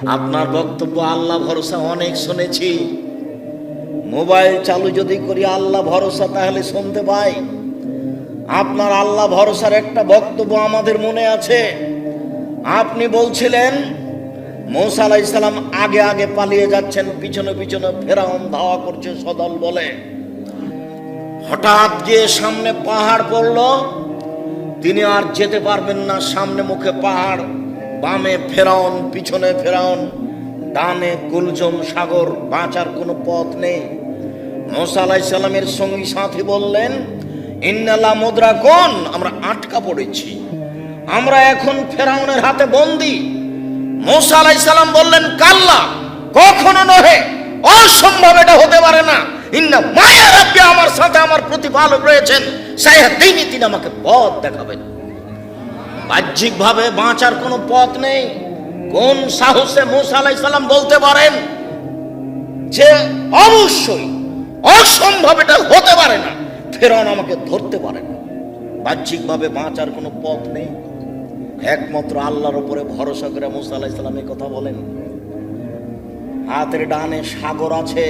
আপনার বক্তব্য আল্লাহ ভরসা অনেক শুনেছি, মোবাইল চালু যদি করি আল্লাহ ভরসা তাহলে শুনতে পাই। আপনার আল্লাহ ভরসার একটা বক্তব্য আমাদের মনে আছে। আপনি বলছিলেন মূসা আলাইহিস সালাম আগে আগে পালিয়ে যাচ্ছেন, পিছনে পিছনে ফেরাউন ধাওয়া করছে সদল বলে। হঠাৎ গিয়ে সামনে পাহাড় পড়ল, তিনি আর যেতে পারবেন না। সামনে মুখে পাহাড়, বামে ফেরাউন, পিছনে ফেরাউন, ডানে কুলজম সাগর, বাঁচার কোনো পথ নেই। মূসা আলাইহিস সালামের সঙ্গী সাথী বললেন, ইন্নাল্লাহ মুদরাকুন, আমরা আটকা পড়েছি, আমরা এখন ফেরাউনের হাতে বন্দী। মূসা আলাইহিস সালাম বললেন, কাল্লা, কখনো নহে, অসম্ভব, এটা হতে পারে না। ইন্না মায়া রাব্বি, আমার সাথে আমার প্রতিপালক রয়েছেন, সায়াহদিনী, তিনি আমাকে পথ দেখাবেন। বাহ্যিকভাবে বাঁচার কোনো পথ নেই। কোন সাহসে মূসা আলাইহিস সালাম বলতে পারেন যে অবশ্যই অসম্ভব, এটা হতে পারে না, ফেরাউন আমাকে ধরতে পারে না? বাহ্যিকভাবে বাঁচার কোনো পথ নেই। একমাত্র আল্লাহর উপরে ভরসা করে মূসা আলাইহিস সালাম এই কথা বলেন। হাতের ডানে সাগর আছে,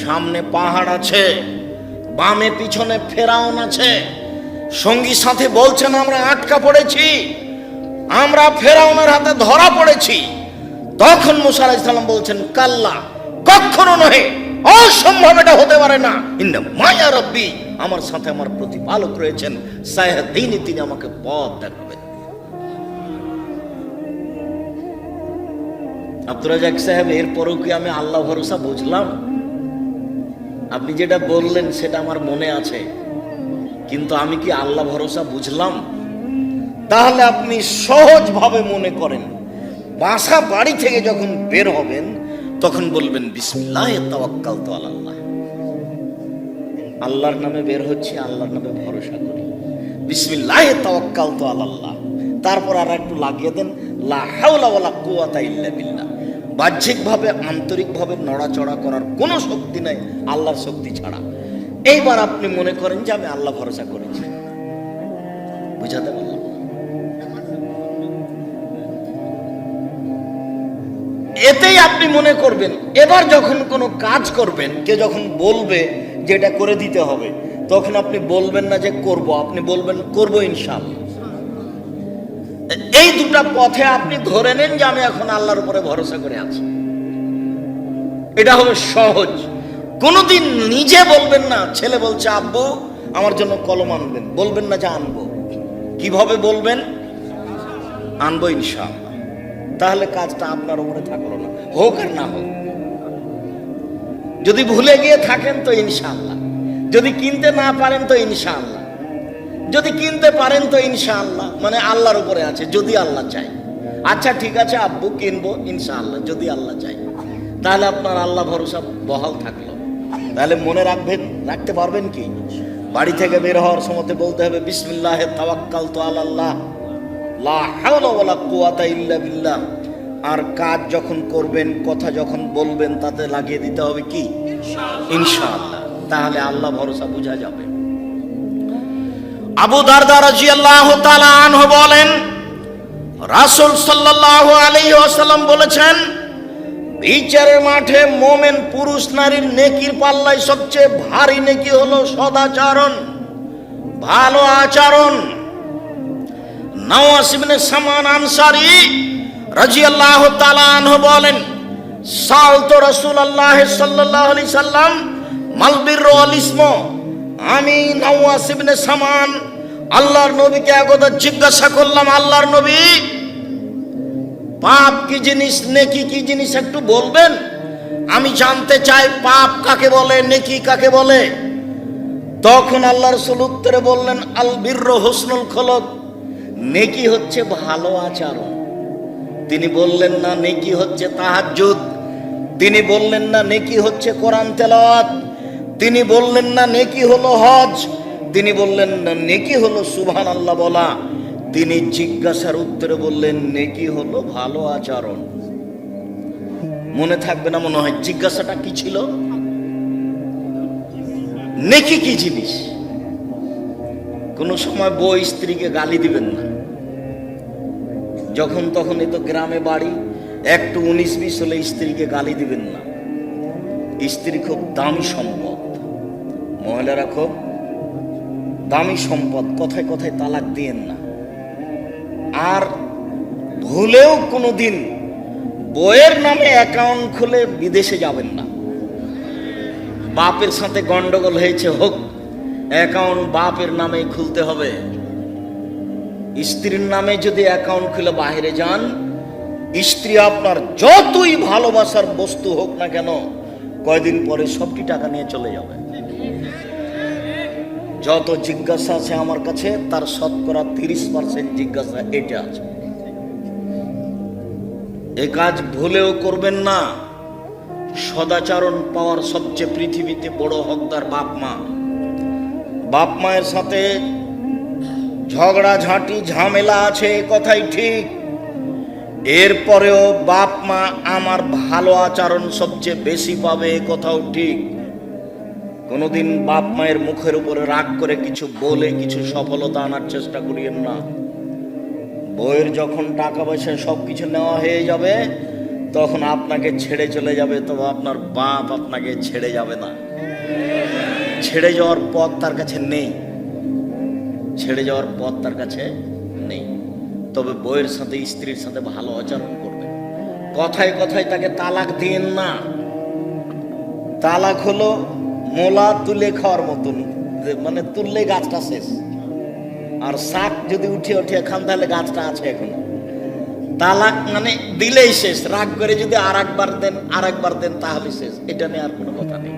সামনে পাহাড় আছে, বামে পিছনে ফেরাউন আছে। সঙ্গী সাথে বলছেন আমরা আটকা পড়েছি, আমরা ফেরাউনের হাতে ধরা পড়েছি। তখন মূসা আলাইহিস সালাম বলছেন, কাল্লা, কখনো নহে, অসম্ভব, এটা হতে পারে না। ইন্না মায়া রাব্বি, আমার সাথে আমার প্রতিপালক রয়েছেন, সায়াহদিনী, তিনি আমাকে পথ দেখাবেন। আব্দুর রাজ্জাক সাহেব, এরপরও কি আমি আল্লাহ ভরসা বুঝলাম? আপনি যেটা বললেন সেটা আমার মনে আছে, কিন্তু আমি কি আল্লাহ ভরসা বুঝলাম? তাহলে আপনি সহজভাবে মনে করেন, বাসা বাড়ি থেকে যখন বের হবেন তখন বলবেন, বিসমিল্লাহি তাওয়াক্কালতু আলাল্লাহ, আল্লাহর নামে বের হচ্ছি, আল্লাহর নামে ভরসা করি, বিসমিল্লাহি তাওয়াক্কালতু আলাল্লাহ। তারপর আর একটু লাগিয়ে দেন, লা হাওলা ওয়ালা কুওয়াতা ইল্লা বিল্লাহ। বাহ্যিকভাবে আন্তরিকভাবে নড়াচড়া করার কোনো শক্তি নাই আল্লাহর শক্তি ছাড়া। এইবার আপনি মনে করেন যে আমি আল্লাহ ভরসা করেছি। বুঝাতে পারলাম? এতেই আপনি মনে করবেন। এবার যখন কোনো কাজ করবেন, কে যখন বলবে যে এটা করে দিতে হবে, তখন আপনি বলবেন না যে করব, আপনি বলবেন করব ইনশাআল্লাহ। এই দুটা পথে আপনি ধরে নেন যে আমি এখন আল্লাহর উপরে ভরসা করে আছি। এটা হবে সহজ। কোনোদিন নিজে বলবেন না, ছেলে বলছে আব্বু আমার জন্য কলম আনবেন, বলবেন না যে আনবো। কিভাবে বলবেন? আনবো ইনশাআল্লাহ। তাহলে কাজটা আপনার উপরে থাকলো না, হোক আর না হোক। যদি ভুলে গিয়ে থাকেন তো ইনশাআল্লাহ, যদি কিনতে না পারেন তো ইনশাআল্লাহ, যদি কিনতে পারেন তো ইনশাআল্লাহ, মানে আল্লাহর উপরে আছে, যদি আল্লাহ চায়। আচ্ছা ঠিক আছে আব্বু, কিনবো ইনশাআল্লাহ, যদি আল্লাহ চায়। তাহলে আপনার আল্লাহ ভরসা বহাল থাকলো। তাহলে মনে রাখবেন, রাখতে পারবেন কি? বাড়ি থেকে বের হওয়ার সময় বলতে হবে, বিসমিল্লাহি তাওয়াক্কালতু আলাল্লাহ, লা হাওলা ওয়ালা কুওয়াতা ইল্লা বিল্লাহ। আর কাজ যখন করবেন, কথা যখন বলবেন, তাতে লাগিয়ে দিতে হবে কি? ইনশাআল্লাহ। তাহলে আল্লাহ ভরসা বোঝা যাবে। আবু দারদা রাদিয়াল্লাহু তাআলা আনহু বলেন, রাসূল সাল্লাল্লাহু আলাইহি ওয়াসাল্লাম বলেছেন, বিচারের মাঠে মুমিন পুরুষ নারীর নেকির পাল্লায় সবচেয়ে ভারী নেকি হলো সদাচরণ, ভালো আচরণ। নওয়াস ইবনে সামান আনসারী রাদিয়াল্লাহু তাআলা আনহু বলেন, সালতু রাসূলুল্লাহ সাল্লাল্লাহু আলাইহি সাল্লাম মাল বিররু ওয়াল ইসমু। আমি নওয়াস ইবনে সামান আল্লাহর নবীকে একদা জিজ্ঞাসা করলাম, আল্লাহর নবী, পাপ কি জিনিস, নেকি কি জিনিস, একটু বলবেন? আমি জানতে চাই পাপ কাকে বলে, নেকি কাকে বলে। তখন আল্লাহ রাসূল উত্তরে বললেন, আল বিররু হুসনুল খুলুক, নেকি হচ্ছে ভালো আচরণ। তিনি বললেন না নেকি হচ্ছে তাহাজ্জুদ, তিনি বললেন না নেকি হচ্ছে কোরআন তেলাওয়াত, তিনি বললেন না নেকি হলো হজ, তিনি বললেন না নেকি হলো সুবহানাল্লাহ বলা। তিনি জিজ্ঞাসার উত্তরে বললেন নেকি হলো ভালো আচরণ। মনে থাকবে না মনে হয়? জিজ্ঞাসাটা কি ছিল? নেকি কি জিনিস? কোন সময় বউ স্ত্রীকে গালি দিবেন না, যখন তখন। এই তো গ্রামে বাড়ি, একটু 19-20 হলে স্ত্রীকে গালি দিবেন না। স্ত্রী খুব দামি সম্পদ, মহিলারা খুব দামি সম্পদ, কথায় কথায় তালাক দিয়েন না। আর ভুলেও কোনোদিন বইয়ের নামে অ্যাকাউন্ট খুলে বিদেশে যাবেন না। বাপের সাথে গন্ডগোল হয়েছে হোক, অ্যাকাউন্ট বাপের নামে খুলতে হবে। স্ত্রীর নামে যদি অ্যাকাউন্ট খুলে বাইরে যান, স্ত্রী আপনার যতই ভালোবাসার বস্তু হোক না কেন, কয়দিন পরে সবটি টাকা নিয়ে চলে যাবে। যত জিজ্ঞাসা আছে আমার কাছে, তার শতকরা 30% জিজ্ঞাসা এটা আছে। এ কাজ ভুলেও করবেন না। সদাচরণ পাওয়ার সবচেয়ে পৃথিবীতে বড় হকদার বাপ মা। বাপ মায়ের সাথে ঝগড়াঝাঁটি ঝামেলা আছে, কথাই ঠিক। এরপরেও বাপ মা আমার ভালো আচরণ সবচেয়ে বেশি পাবে, কথাও ঠিক। কোনোদিন বাপ মায়ের মুখের উপরে রাগ করে কিছু বলে কিছু সফলতা আনার চেষ্টা করিয়েন না। বইয়ের যখন টাকা পয়সা সবকিছু নেওয়া হয়ে যাবে, তখন আপনাকে ছেড়ে চলে যাবে, তবে আপনার বাপ আপনাকে ছেড়ে যাবে না। ছেড়ে যাওয়ার পথ তার কাছে নেই, ছেড়ে যাওয়ার পথ তার কাছে নেই। তবে বইয়ের সাথে স্ত্রীর সাথে ভালো আচরণ করবে। কথায় কথায় তাকে তালাক দিন না। তালাক হলো মোলা তুলে খাওয়ার মতন, মানে তুললে গাছটা শেষ, আর শাক যদি উঠে উঠে খান তাহলে গাছটা আছে এখনো। তালাক মানে দিলেই শেষ। রাগ করে যদি আর একবার দেন তাহলে শেষ, এটা নিয়ে আর কোনো কথা নেই।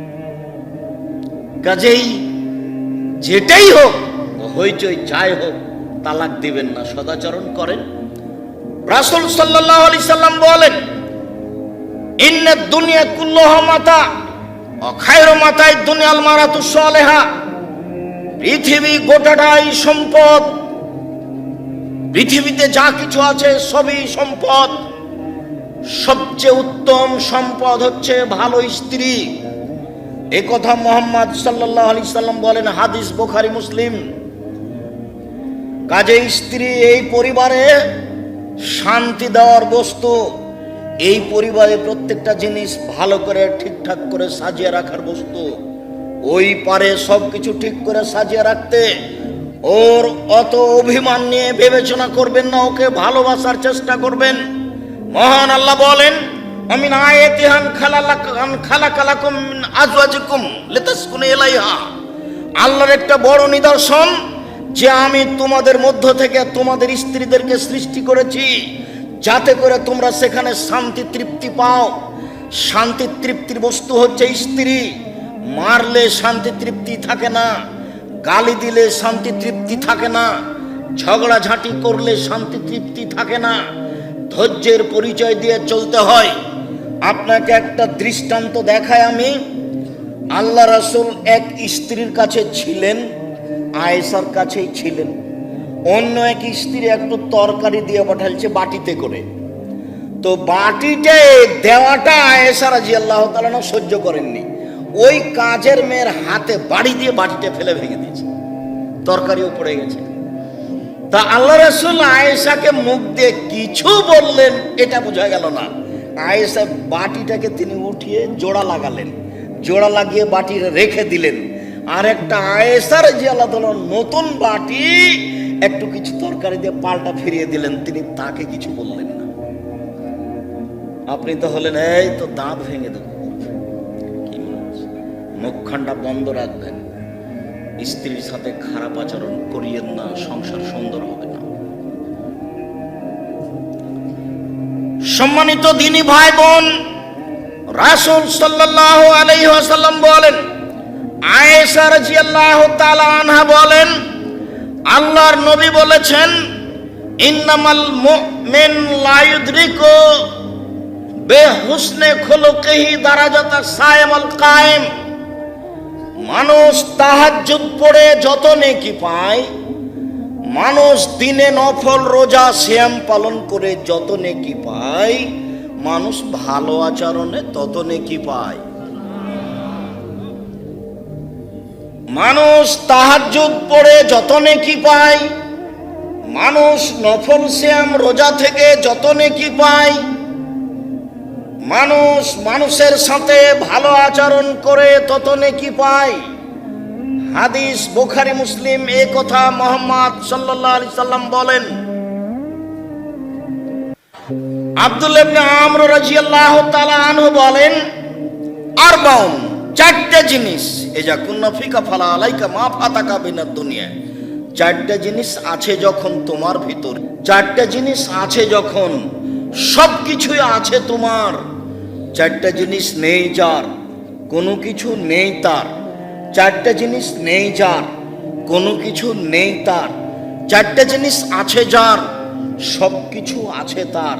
কাজেই যেটাই হোক, হইচই যাই হোক, তালাক দিবেন না, সদাচরণ করেন। রাসূল সাল্লাল্লাহু আলাইহি সাল্লাম বলেন, ইন্নাদ দুনিয়া কুল্লুহা মাতা ওয়া খায়রু মাতাই দুনিয়াল মারাতু সালেহা। পৃথিবী গোটাটাই সম্পদ। পৃথিবীতে যা কিছু আছে সবই সম্পদ। সবচেয়ে উত্তম সম্পদ হচ্ছে ভালো স্ত্রী। এ কথা মুহাম্মদ সাল্লাল্লাহু আলাইহি সাল্লাম বলেন, হাদিস বুখারী মুসলিম। কাজে স্ত্রী এই পরিবারে শান্তি দেওয়ার বস্তু। এই পরিবারে প্রত্যেকটা জিনিস ভালো করে ঠিকঠাক করে সাজিয়ে রাখার বস্তু। ওই পারে সবকিছু ঠিক করে সাজিয়ে রাখতে। ওর অত অভিমান নিয়ে বিবেচনা করবেন না, ওকে ভালোবাসার চেষ্টা করবেন। মহান আল্লাহ বলেন, আমিন আয়াতিহান খালাকালাকুম মিন আজওয়াজিকুম লিতাসকুনু ইলাইহা। আল্লাহর একটা বড় নিদর্শন যে আমি তোমাদের মধ্য থেকে তোমাদের স্ত্রীদেরকে সৃষ্টি করেছি, যাতে করে তোমরা সেখানে শান্তি তৃপ্তি পাও। শান্তি তৃপ্তির বস্তু হচ্ছে স্ত্রী। মারলে শান্তি তৃপ্তি থাকে না, গালি দিলে শান্তি তৃপ্তি থাকে না, ঝগড়াঝাঁটি করলে শান্তি তৃপ্তি থাকে না। ধৈর্যের পরিচয় দিয়ে চলতে হয়। আপনাকে একটা দৃষ্টান্ত দেখায় আমি। আল্লাহ রাসূল এক স্ত্রীর কাছে ছিলেন, আয়েশার কাছেই ছিলেন। অন্য এক স্ত্রী একটু তরকারি দিয়ে পাঠালছে বাটিতে করে। তো বাটিতে দেওয়াটা আয়েশা রাদিয়াল্লাহু তাআলা সহ্য করেননি। ওই কাজের মেয়ের হাতে বাড়ি দিয়ে বাটিতে ফেলে ভেঙে দিয়েছে, তরকারিও পড়ে গেছে। তা আল্লাহ রাসূল আয়েশাকে মুখ দিয়ে কিছু বললেন, এটা বোঝা গেল না। আয়েশা বাটিটাকে তিনি উঠিয়ে জোড়া লাগালেন, জোড়া লাগিয়ে বাটি রেখে দিলেন। আর একটা আয়েশা রাদিয়াল্লাহু তাআলা নতুন বাটি একটু কিছু তরকারি দিয়ে পাল্টা ফিরিয়ে দিলেন, তিনি তাকে কিছু বললেন না। আপনি তো হলেন এই তো দাঁত ভেঙে দেব। মুখখানটা বন্ধ রাখবেন। স্ত্রীর সাথে খারাপ আচরণ করিয়েন না, সংসার সুন্দর হবে না। সম্মানিত দিনী ভাই বোন, রাসূল সাল্লাল্লাহু আলাইহি ওয়াসাল্লাম বলেন, আয়েশা রাদিয়াল্লাহু তাআলা আনহা বলেন, আল্লাহর নবী বলেছেন, ইন্নামাল মুমিন লা ইউদরিকু বিহুসনি খুলুকিহি দারাজাতা সায়িমুল কায়েম। মানুষ তাহাজ্জুদ পড়ে যত নেকি পায়, মানুষ দিনে নফল রোজা সিয়াম পালন করে যত নেকি পায়, মানুষ ভালো আচরণে তত নেকি পায়। মানুষ তাহাজ্জুদ পড়ে যত নেকি পায়, মানুষ নফল সিয়াম রোজা থেকে যত নেকি পায়, মানুষ মানুষের সাথে ভালো আচরণ করে তত নেকি পায়। হাদিস বুখারী মুসলিম এই কথা মুহাম্মদ সাল্লাল্লাহু আলাইহি সাল্লাম বলেন। আব্দুল্লাহ ইবনে আমর রাদিয়াল্লাহু তাআলা আনহু বলেন, আরবাউন, চারটা জিনিস, এজা কুন্না ফিকা ফালা আলাইকা মা ফাতাকা বিনাদ দুনিয়া। চারটা জিনিস আছে যখন তোমার ভিতর, চারটা জিনিস আছে যখন সবকিছুই আছে তোমার, চারটা জিনিস নেই যার কোনো কিছু নেই তার, চারটা জিনিস নেই যার কোনো কিছু নেই তার, চারটা জিনিস আছে যার সবকিছু আছে তার।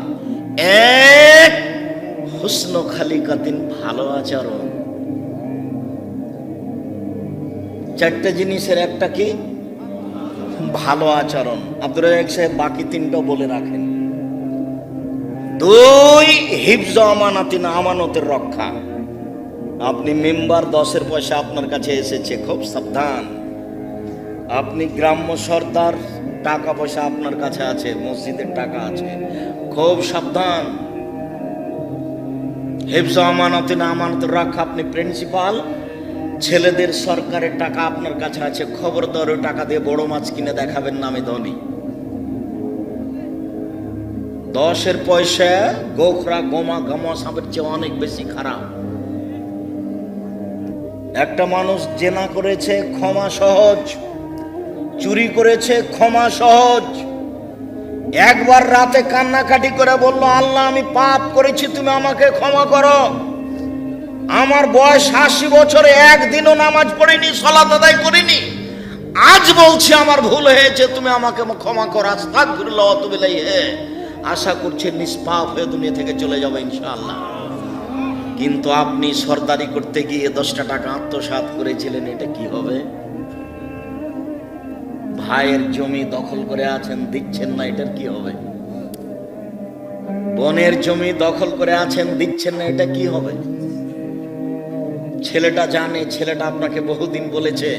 এক, হুসনু খালিকাতিন, ভালো আচরণ। চারটা জিনিসের একটা কি? ভালো আচরণ। আব্দুর রাজ্জাক সাহেব বাকি তিনটা বলে রাখেন। দুই, হিফজ আমানাতিন, আমানতের রক্ষা। আপনি মেম্বার 10-এর পয়সা আপনার কাছে এসেছে, খুব সাবধান। আপনি গ্রাম্য সর্দার, টাকা পয়সা আপনার কাছে আছে, মসজিদের টাকা আছে, খুব সাবধান। হিফজ আমানাতিন, আমানতের রক্ষা। আপনি প্রিন্সিপাল, ছেলেদের সরকারের টাকা আপনার কাছে আছে, খবরদার ওই টাকা দিয়ে বড় মাছ কিনে দেখাবেন না আমি ধনী। 10-এর পয়সা গোখরা গোমা গামা সাপের চেয়ে অনেক বেশি খারাপ। একটা মানুষ জেনা করেছে, ক্ষমা সহজ। চুরি করেছে, ক্ষমা সহজ। একবার রাতে কান্নাকাটি করে বলল, আল্লাহ আমি পাপ করেছি, তুমি আমাকে ক্ষমা করো। আমার বয়স 80 বছরে একদিনও নামাজ পড়িনি, সালাত আদায় করিনি, আজ বলছি আমার ভুল হয়েছে, তুমি আমাকে ক্ষমা করো। আস্তাগফিরুল্লাহ ওয়া আতুবু ইলাইহি। আশা করছি নিষ্পাপ হয়ে দুনিয়া থেকে চলে যাবে ইনশাআল্লাহ। কিন্তু আপনি সরদারি করতে গিয়ে 10টা টাকা আত্মসাৎ করেছিলেন, এটা কি হবে? ভাইয়ের জমি দখল করে আছেন, দিচ্ছেন না, এটার কি হবে? বোনের জমি দখল করে আছেন, দিচ্ছেন না, এটা কি হবে? ছেলেটা জানে, ছেলেটা আপনাকে বহুদিন বলেছে,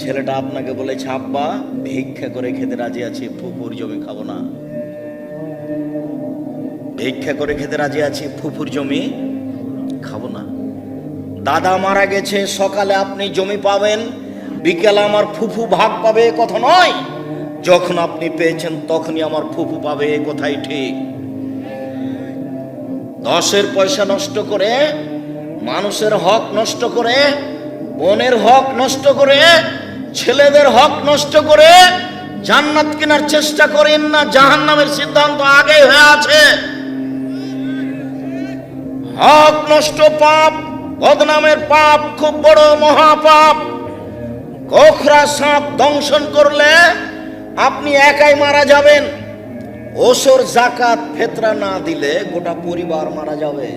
ছেলেটা আপনাকে বলেছে, আব্বা ভিক্ষা করে খেতে রাজি আছি, ফুফুর জমি খাবো না। ভিক্ষা করে খেতে রাজি আছি, ফুফুর জমি খাবো না। দাদা মারা গেছে, সকালে আপনি জমি পাবেন, বিকেলে আমার ফুফু ভাগ পাবে, এ কথা নয়। যখন আপনি পেয়েছেন তখনই আমার ফুফু পাবে, এ কথাই ঠিক। 10-এর পয়সা নষ্ট করে, মানুষের হক নষ্ট করে, বোনের হক নষ্ট করে, ছেলেদের হক নষ্ট করে জান্নাত কেনার চেষ্টা করেন না, জাহান্নামের সিদ্ধান্ত আগেই হয়ে আছে। হক নষ্ট পাপ, বদনামের পাপ, খুব বড় মহাপাপ। গোখরা সাপ দংশন করলে আপনি একাই মারা যাবেন, ওসর জাকাত ফেতরা না দিলে গোটা পরিবার মারা যাবে।